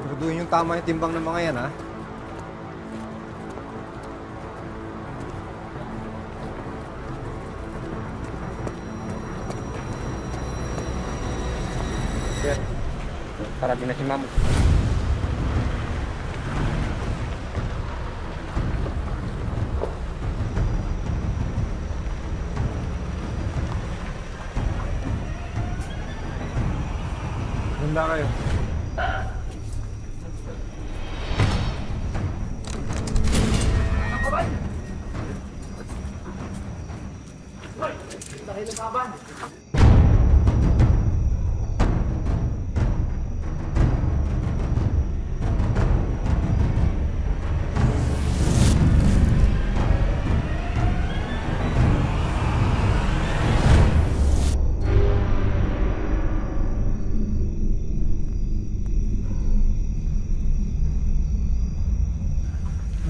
Siguraduhin yung tama yung timbang ng mga yan, ha? Sir, parating na si Ma'am. Handa kayo.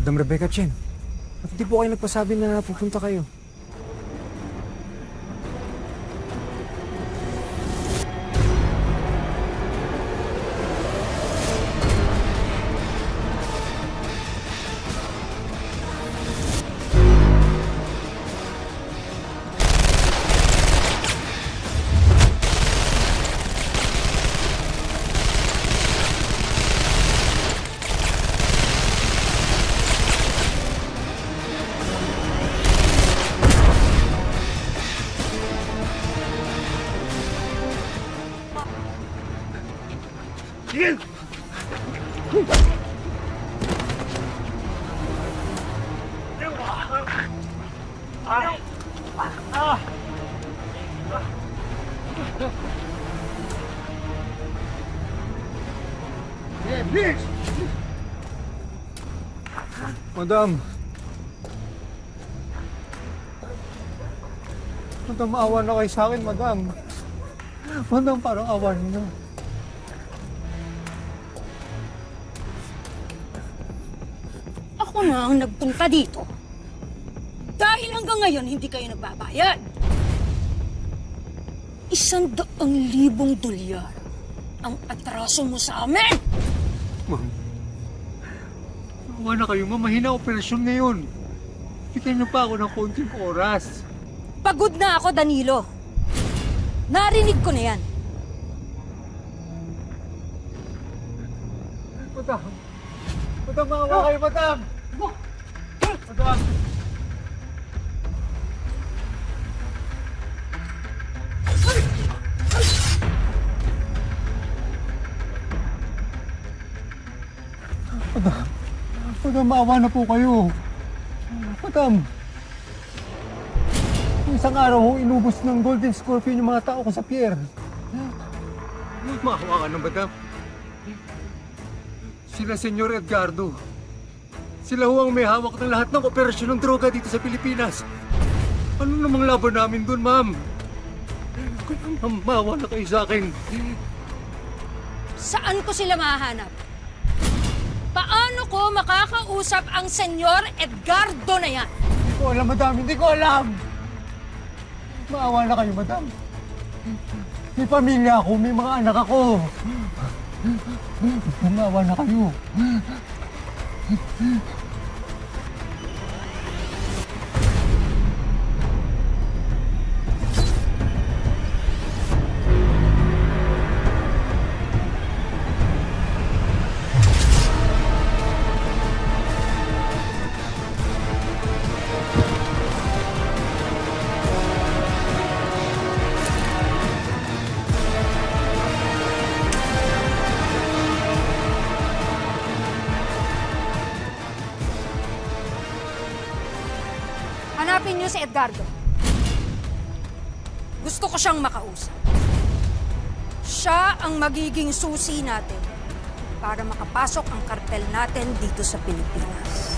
Madam Rebecca Chen, ba't di po kayo nagpasabi na pupunta kayo? Madam! Madam, maawa na kayo sa akin, madam. Madam, parang awa niyo. Ako na ang nagpunta dito. Dahil hanggang ngayon hindi kayo nagbabayad. 100,000 dolyar ang atraso mo sa amin. Ma'am, awa na kayo, ma'am. Mahina operasyon ngayon. Bigyan niyo pa ako ng konting oras. Pagod na ako, Danilo. Narinig ko na yan. Madam! Madam, maawa kayo, madam! Madam! Madam! Madam, maawa na po kayo. Madam! Isang araw ho, inubos ng Golden Scorpion yung mga tao ko sa pier. Maawa ka na, madam. Sila Senyor Edgardo. Sila ho ang may hawak ng lahat ng operasyon ng droga dito sa Pilipinas. Ano namang laban namin doon, ma'am? Ma'am, maawa na kayo sa akin. Saan ko sila mahahanap? Paano ko makakausap ang Senyor Edgardo na yan? Hindi ko alam, madam. Hindi ko alam. Maawa na kayo, madam. May pamilya ako. May mga anak ako. Maawa na kayo. Hanapin niyo si Edgardo. Gusto ko siyang makausap. Siya ang magiging susi natin para makapasok ang kartel natin dito sa Pilipinas.